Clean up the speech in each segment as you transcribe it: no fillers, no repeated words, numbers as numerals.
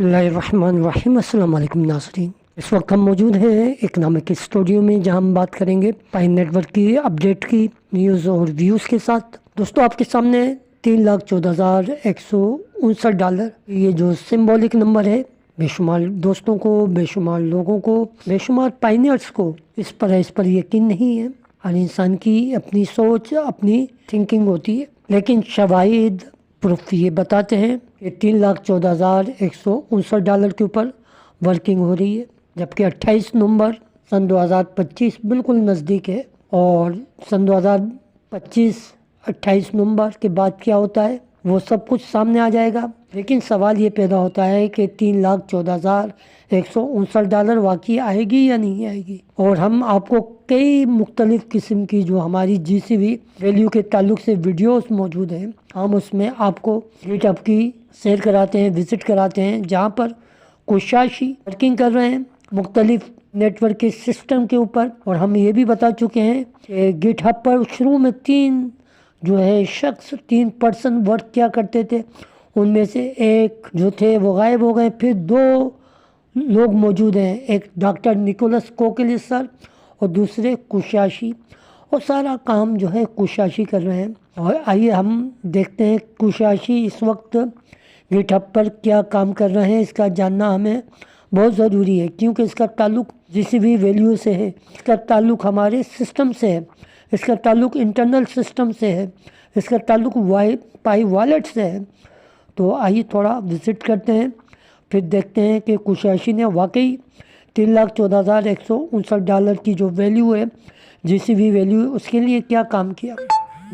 बिस्मिल्लाहिर्रहमानिर्रहीम। अस्सलाम वालेकुम नाज़रीन। इस वक्त हम मौजूद हैं इकनॉमिक स्टूडियो में, जहां हम बात करेंगे पाइन नेटवर्क की अपडेट की न्यूज़ और व्यूज़ के साथ। दोस्तों, आपके सामने 3,14,159 ये जो सिंबॉलिक नंबर है, बेशुमार दोस्तों को, बेशुमार लोगों को, बेशुमार पाइनियर्स को इस पर यकीन नहीं है। हर इंसान की अपनी सोच, अपनी थिंकिंग होती है, लेकिन शवाहिद प्रूफ ये बताते हैं कि 3,14,159 के ऊपर वर्किंग हो रही है, जबकि 28 नवंबर सन 2025 बिल्कुल नज़दीक है। और सन 2025 28 नवंबर के बाद क्या होता है वो सब कुछ सामने आ जाएगा। लेकिन सवाल ये पैदा होता है कि 3,14,159 वाकई आएगी या नहीं आएगी। और हम आपको कई मुख्तलिफ किस्म की जो हमारी GCV वैल्यू के ताल्लुक से वीडियोस मौजूद हैं, हम उसमें आपको गिटहब की शेयर कराते हैं, विज़िट कराते हैं, जहाँ पर कोशाशी वर्किंग कर रहे हैं मुख्तलिफ नेटवर्क के सिस्टम के ऊपर। और हम ये भी बता चुके हैं कि गिटहब पर शुरू में 3 पर्सन वर्क क्या करते थे, उनमें से एक जो थे वो गायब हो गए। फिर 2 लोग मौजूद हैं, एक डॉक्टर निकोलस कोकेलिस सर और दूसरे कुशाशी। और सारा काम जो है कुशाशी कर रहे हैं। और आइए हम देखते हैं कुशाशी इस वक्त गिटहब पर क्या काम कर रहे हैं। इसका जानना हमें बहुत ज़रूरी है, क्योंकि इसका ताल्लुक GCV वैल्यू से है, इसका ताल्लुक हमारे सिस्टम से है, इसका ताल्लुक इंटरनल सिस्टम से है, इसका ताल्लुक पाई वॉलेट से है। तो आइए थोड़ा विज़िट करते हैं, फिर देखते हैं कि कुशाशी ने वाकई 3,14,159 की जो वैल्यू है, GCV वैल्यू, उसके लिए क्या काम किया।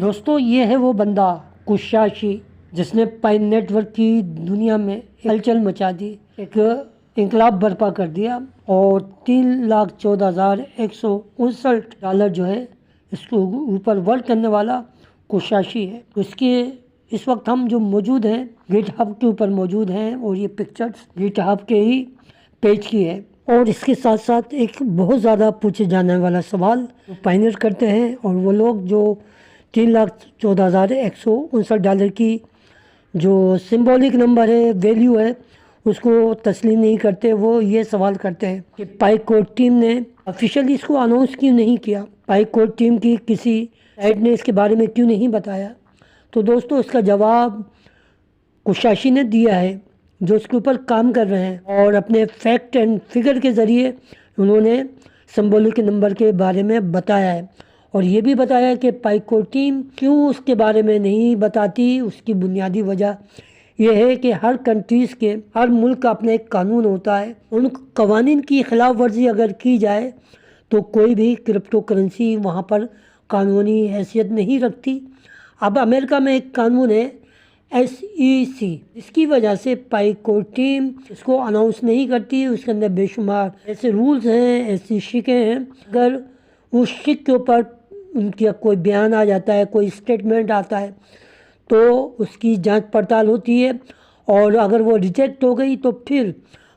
दोस्तों, ये है वो बंदा कुशाशी जिसने पाइन नेटवर्क की दुनिया में हलचल मचा दी, एक इंकलाब बर्पा कर दिया। और 3,14,159 जो है, इसके ऊपर वर्क करने वाला कुशाशी है। उसके इस वक्त हम जो मौजूद हैं गिटहब के ऊपर मौजूद हैं, और ये पिक्चर्स गिटहब के ही पेज की है। और इसके साथ साथ एक बहुत ज़्यादा पूछे जाने वाला सवाल पाइनियर करते हैं, और वो लोग जो 3,14,159 की जो सिंबॉलिक नंबर है, वैल्यू है, उसको तस्लीम नहीं करते। वो ये सवाल करते हैं कि पाइकोट टीम ने ऑफिशियली इसको अनाउंस क्यों नहीं किया, पाइकोट टीम की किसी साइड ने इसके बारे में क्यों नहीं बताया। तो दोस्तों, इसका जवाब कुशाशी ने दिया है, जो इसके ऊपर काम कर रहे हैं, और अपने फैक्ट एंड फिगर के ज़रिए उन्होंने सिंबॉलिक नंबर के बारे में बताया है। और ये भी बताया कि पाइकोट टीम क्यों उसके बारे में नहीं बताती। उसकी बुनियादी वजह यह है कि हर कंट्रीज़ के, हर मुल्क का अपना एक कानून होता है। उन कवानीन की खिलाफ वर्जी अगर की जाए तो कोई भी क्रिप्टो करेंसी वहाँ पर कानूनी हैसियत नहीं रखती। अब अमेरिका में एक कानून है SEC, इसकी वजह से पाइकोट टीम इसको अनाउंस नहीं करती। उसके अंदर बेशुमार ऐसे रूल्स हैं, ऐसी शिकें हैं। अगर उस शिक के ऊपर उनका कोई बयान आ जाता है, कोई स्टेटमेंट आता है, तो उसकी जांच पड़ताल होती है। और अगर वो रिजेक्ट हो गई तो फिर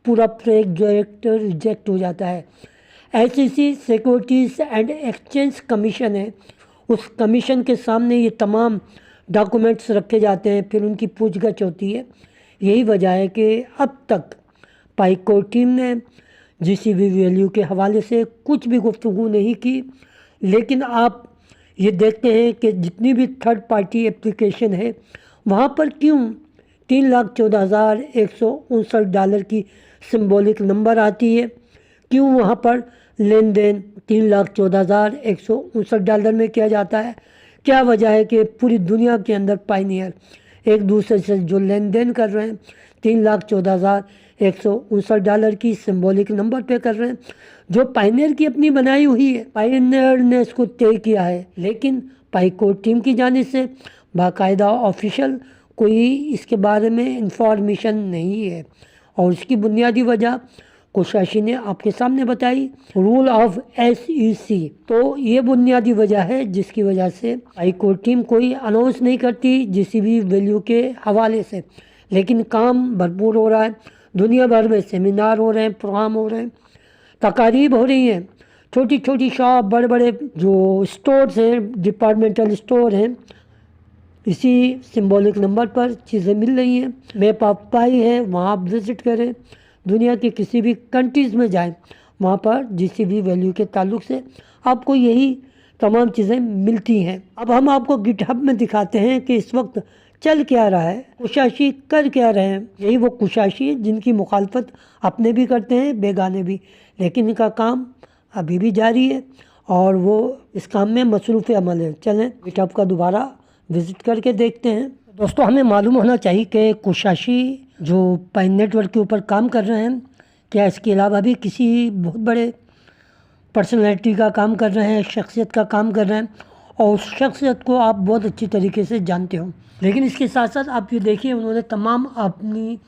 पूरा प्रोजेक्ट रिजेक्ट हो जाता है। SEC securities and exchange commission है, उस कमीशन के सामने ये तमाम डॉक्यूमेंट्स रखे जाते हैं, फिर उनकी पूछगछ होती है। यही वजह है कि अब तक पाइकोट टीम ने GCV वैल्यू के हवाले से कुछ भी गुफ्तगू नहीं की। लेकिन आप ये देखते हैं कि जितनी भी थर्ड पार्टी एप्लीकेशन है, वहाँ पर क्यों 3,14,159 की सिंबॉलिक नंबर आती है, क्यों वहाँ पर लेन देन 3,14,159 में किया जाता है। क्या वजह है कि पूरी दुनिया के अंदर पाइनियर एक दूसरे से जो लेन देन कर रहे हैं 3,14,159 की सिंबॉलिक नंबर पे कर रहे हैं, जो पाइनियर की अपनी बनाई हुई है, पाइनियर ने इसको तय किया है। लेकिन पाइकोट टीम की जानिब से बाकायदा ऑफिशियल कोई इसके बारे में इंफॉर्मेशन नहीं है। और इसकी बुनियादी वजह कुशाशी ने आपके सामने बताई, रूल ऑफ SEC। तो ये बुनियादी वजह है जिसकी वजह से पाइकोट टीम कोई अनाउंस नहीं करती GCV वैल्यू के हवाले से। लेकिन काम भरपूर हो रहा है, दुनिया भर में सेमिनार हो रहे हैं, प्रोग्राम हो रहे हैं, तकारीब हो रही हैं, छोटी छोटी शॉप, बड़े बड़े जो स्टोर्स हैं, डिपार्टमेंटल स्टोर हैं, इसी सिंबॉलिक नंबर पर चीज़ें मिल रही हैं। मैप ऑफ पाई है, वहाँ आप विज़िट करें। दुनिया के किसी भी कंट्रीज़ में जाएं, वहाँ पर जीसीबी वैल्यू के ताल्लुक से आपको यही तमाम चीज़ें मिलती हैं। अब हम आपको गिटहब में दिखाते हैं कि इस वक्त चल क्या रहा है, कुशाशी कर क्या रहे हैं। यही वो कुशाशी है जिनकी मुखालफत अपने भी करते हैं, बेगाने भी, लेकिन इनका काम अभी भी जारी है और वो इस काम में मसरूफ़ अमल है। चलें गिटहब का दोबारा विज़िट करके देखते हैं। दोस्तों, हमें मालूम होना चाहिए कि कुशाशी जो पाइन नेटवर्क के ऊपर काम कर रहे हैं, क्या इसके अलावा भी किसी बहुत बड़े पर्सनैलिटी का काम कर रहे हैं, शख्सियत का काम कर रहे हैं, और उस शख्सियत को आप बहुत अच्छी तरीके से जानते हो। लेकिन इसके साथ साथ आप ये देखिए, उन्होंने तमाम अपनी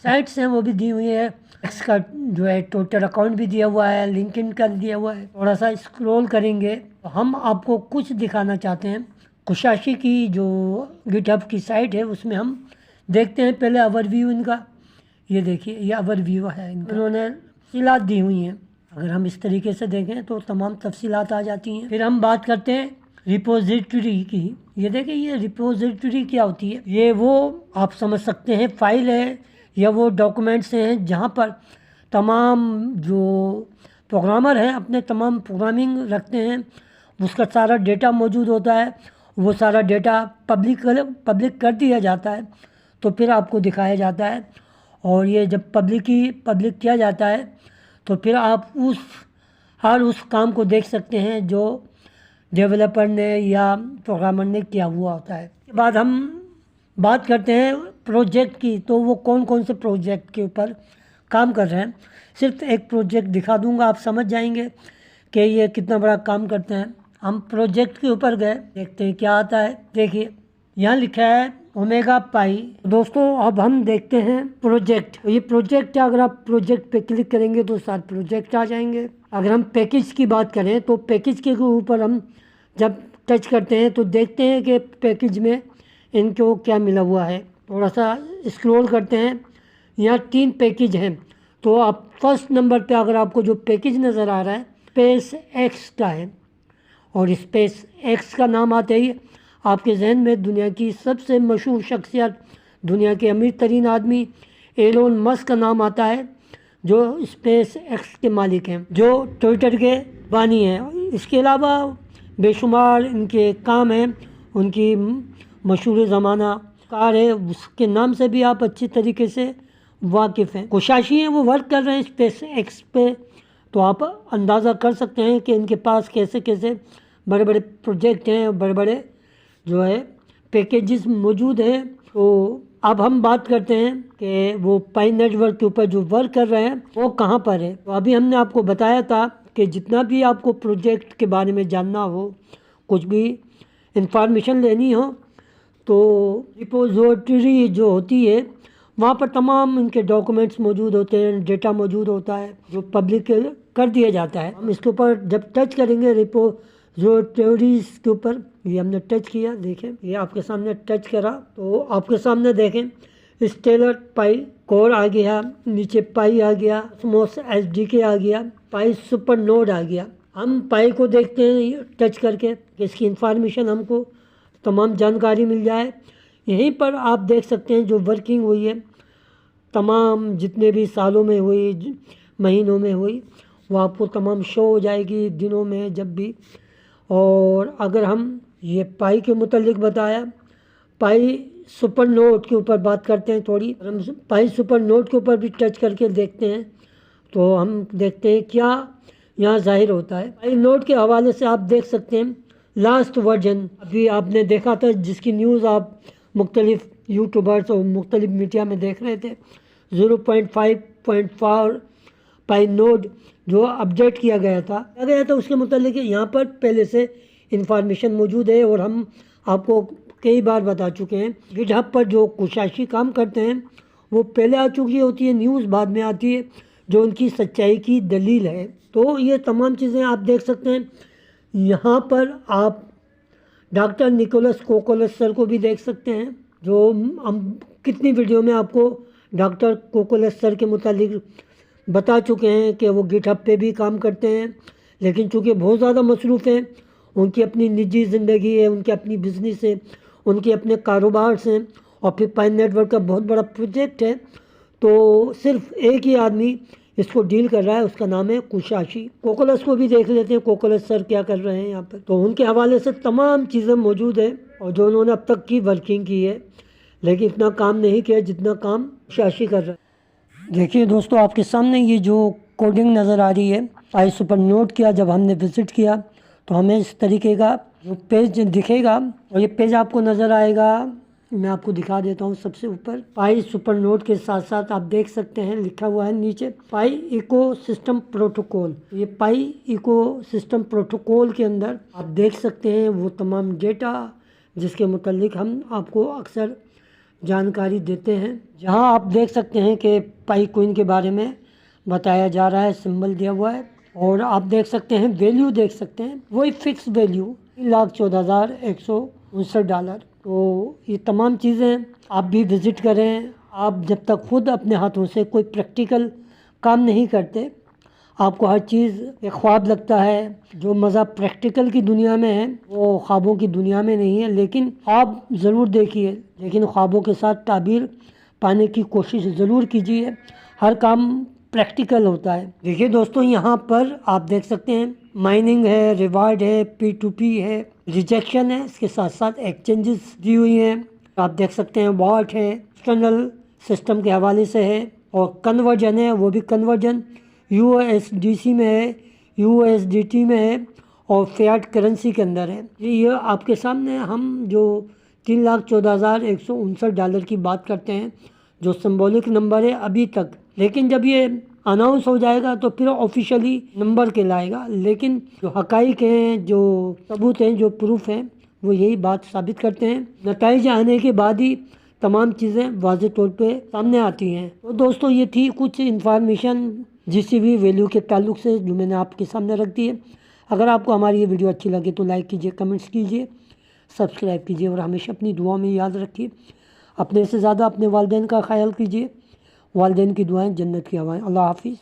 साइट्स हैं वो भी दी हुई है। एक्स का जो है ट्विटर अकाउंट भी दिया हुआ है, लिंक्डइन का दिया हुआ है। थोड़ा सा स्क्रॉल करेंगे तो हम आपको कुछ दिखाना चाहते हैं। कुशाशी की जो गिटहब की साइट है उसमें हम देखते हैं पहले ओवरव्यू इनका। ये देखिए, ये ओवरव्यू है इनका। उन्होंने तफसीलात दी हुई हैं। अगर हम इस तरीके से देखें तो तमाम तफसीलात आ जाती हैं। फिर हम बात करते हैं रिपोजिटरी की। ये देखिए, ये रिपोजिटरी क्या होती है। ये वो आप समझ सकते हैं फाइल है या वो डॉक्यूमेंट्स हैं जहाँ पर तमाम जो प्रोग्रामर हैं अपने तमाम प्रोग्रामिंग रखते हैं, उसका सारा डेटा मौजूद होता है। वो सारा डेटा पब्लिक कर दिया जाता है तो फिर आपको दिखाया जाता है। और ये जब पब्लिक किया जाता है तो फिर आप उस काम को देख सकते हैं जो डेवलपर ने या प्रोग्रामर ने किया हुआ होता है। इसके बाद हम बात करते हैं प्रोजेक्ट की। तो वो कौन कौन से प्रोजेक्ट के ऊपर काम कर रहे हैं। सिर्फ एक प्रोजेक्ट दिखा दूंगा, आप समझ जाएंगे कि ये कितना बड़ा काम करते हैं। हम प्रोजेक्ट के ऊपर गए, देखते हैं क्या आता है। देखिए, यहाँ लिखा है ओमेगा पाई। दोस्तों, अब हम देखते हैं प्रोजेक्ट। ये प्रोजेक्ट है, अगर आप प्रोजेक्ट पे क्लिक करेंगे तो सारे प्रोजेक्ट आ जाएंगे। अगर हम पैकेज की बात करें तो पैकेज के ऊपर हम जब टच करते हैं तो देखते हैं कि पैकेज में इनको क्या मिला हुआ है। थोड़ा सा स्क्रॉल करते हैं, यहाँ 3 पैकेज हैं। तो आप फर्स्ट नंबर पे अगर आपको जो पैकेज नज़र आ रहा है स्पेस एक्स का है, और स्पेस एक्स का नाम आते ही आपके जहन में दुनिया की सबसे मशहूर शख्सियत, दुनिया के अमीर तरीन आदमी एलोन मस्क का नाम आता है, जो स्पेस एक्स के मालिक हैं, जो ट्विटर के बानी हैं। इसके अलावा बेशुमार इनके काम हैं। उनकी मशहूर ज़माना कार है, उसके नाम से भी आप अच्छी तरीके से वाकिफ़ हैं। कुशाशी हैं, वो वर्क कर रहे हैं स्पेस एक्स पे। तो आप अंदाज़ा कर सकते हैं कि इनके पास कैसे कैसे बड़े बड़े प्रोजेक्ट हैं, बड़े बड़े जो है पैकेजेस मौजूद हैं। तो अब हम बात करते हैं कि वो पाइन नेटवर्क के ऊपर जो वर्क कर रहे हैं वो कहाँ पर है। तो अभी हमने आपको बताया था कि जितना भी आपको प्रोजेक्ट के बारे में जानना हो, कुछ भी इंफॉर्मेशन लेनी हो, तो रिपोजिटरी जो होती है वहाँ पर तमाम इनके डॉक्यूमेंट्स मौजूद होते हैं, डेटा मौजूद होता है जो पब्लिक कर दिया जाता है। हम इसके ऊपर जब टच करेंगे रिपोजिटरीज के ऊपर, ये हमने टच किया, देखें ये आपके सामने टच करा तो आपके सामने देखें स्टेलर पाई कोर आ गया, नीचे पाई आ गया, स्मोस एसडीके आ गया, पाई सुपर नोड आ गया। हम पाई को देखते हैं टच करके कि इसकी इंफॉर्मेशन हमको तमाम जानकारी मिल जाए। यहीं पर आप देख सकते हैं जो वर्किंग हुई है तमाम जितने भी सालों में हुई, महीनों में हुई, वो आपको तमाम शो हो जाएगी दिनों में जब भी। और अगर हम ये पाई के मुतालिक बताया, पाई सुपर नोड के ऊपर बात करते हैं थोड़ी। हम पाई सुपर नोड के ऊपर भी टच करके देखते हैं तो हम देखते हैं क्या यहाँ जाहिर होता है। पाई नोड के हवाले से आप देख सकते हैं लास्ट वर्जन अभी आपने देखा था, जिसकी न्यूज़ आप मुख्तलिफ यूट्यूबर्स और मुख्तलिफ मीडिया में देख रहे थे। 0.5.4 पाई नोड जो अपडेट किया गया था उसके मुतालिक यहाँ पर पहले से इंफॉर्मेशन मौजूद है। और हम आपको कई बार बता चुके हैं गिटहब पर जो कुशाशी काम करते हैं वो पहले आ चुकी होती है, न्यूज़ बाद में आती है जो उनकी सच्चाई की दलील है। तो ये तमाम चीज़ें आप देख सकते हैं। यहाँ पर आप डॉक्टर निकोलस कोकोलस सर को भी देख सकते हैं, जो हम कितनी वीडियो में आपको डॉक्टर कोकोलस सर के मुतालिक बता चुके हैं कि वो गिटहब पे भी काम करते हैं, लेकिन चूँकि बहुत ज़्यादा मसरूफ़ हैं, उनकी अपनी निजी ज़िंदगी है, उनकी अपनी बिजनेस है, उनके अपने कारोबार से, और फिर पाई नेटवर्क का बहुत बड़ा प्रोजेक्ट है। तो सिर्फ एक ही आदमी इसको डील कर रहा है, उसका नाम है कुशाशी। कोकोलस को भी देख लेते हैं, कोकोलस सर क्या कर रहे हैं यहाँ पर। तो उनके हवाले से तमाम चीज़ें मौजूद है और जो उन्होंने अब तक की वर्किंग की है, लेकिन इतना काम नहीं किया जितना काम कुशाशी कर रहा है। देखिए दोस्तों, आपके सामने ये जो कोडिंग नज़र आ रही है, आई सुपर नोट किया जब हमने विज़िट किया तो हमें इस तरीके का जो पेज दिखेगा, और ये पेज आपको नज़र आएगा, मैं आपको दिखा देता हूँ। सबसे ऊपर पाई सुपर नोट के साथ साथ आप देख सकते हैं लिखा हुआ है नीचे पाई इकोसिस्टम प्रोटोकॉल। ये पाई इकोसिस्टम प्रोटोकॉल के अंदर आप देख सकते हैं वो तमाम डेटा जिसके मुतालिक हम आपको अक्सर जानकारी देते हैं। जहाँ आप देख सकते हैं कि पाई कोइन के बारे में बताया जा रहा है, सिंबल दिया हुआ है, और आप देख सकते हैं वैल्यू देख सकते हैं, वही फिक्स वैल्यू $3,14,159। तो ये तमाम चीज़ें आप भी विज़िट करें। आप जब तक खुद अपने हाथों से कोई प्रैक्टिकल काम नहीं करते, आपको हर चीज़ एक ख्वाब लगता है। जो मज़ा प्रैक्टिकल की दुनिया में है वो ख्वाबों की दुनिया में नहीं है। लेकिन ख्वाब ज़रूर देखिए, लेकिन ख्वाबों के साथ ताबीर पाने की कोशिश ज़रूर कीजिए। हर काम प्रैक्टिकल होता है। देखिए दोस्तों, यहाँ पर आप देख सकते हैं माइनिंग है, रिवार्ड है, P2P है, रिजेक्शन है, इसके साथ साथ एक्सचेंजेस दी हुई हैं। आप देख सकते हैं वॉट है, एक्सटर्नल सिस्टम के हवाले से है, और कन्वर्जन है, वो भी कन्वर्जन USDC में है, USDT में है, और फियाट करेंसी के अंदर है। ये आपके सामने हम जो $3,14,159 की बात करते हैं, जो सिंबॉलिक नंबर है अभी तक, लेकिन जब ये अनाउंस हो जाएगा तो फिर ऑफिशियली नंबर कहलाएगा। लेकिन जो हकाइक हैं, जो सबूत हैं, जो प्रूफ हैं, वो यही बात साबित करते हैं। नतीजे आने के बाद ही तमाम चीज़ें वाज़ेह तौर पे सामने आती हैं। तो दोस्तों, ये थी कुछ इन्फॉर्मेशन GCV वैल्यू के ताल्लुक से जो मैंने आपके सामने रख दी है। अगर आपको हमारी ये वीडियो अच्छी लगे तो लाइक कीजिए, कमेंट्स कीजिए, सब्सक्राइब कीजिए, और हमेशा अपनी दुआ में याद रखिए, अपने से ज़्यादा अपने वालिदैन का ख्याल कीजिए। वालिदैन की दुआएं जन्नत की हवाएं। अल्लाह हाफिज़।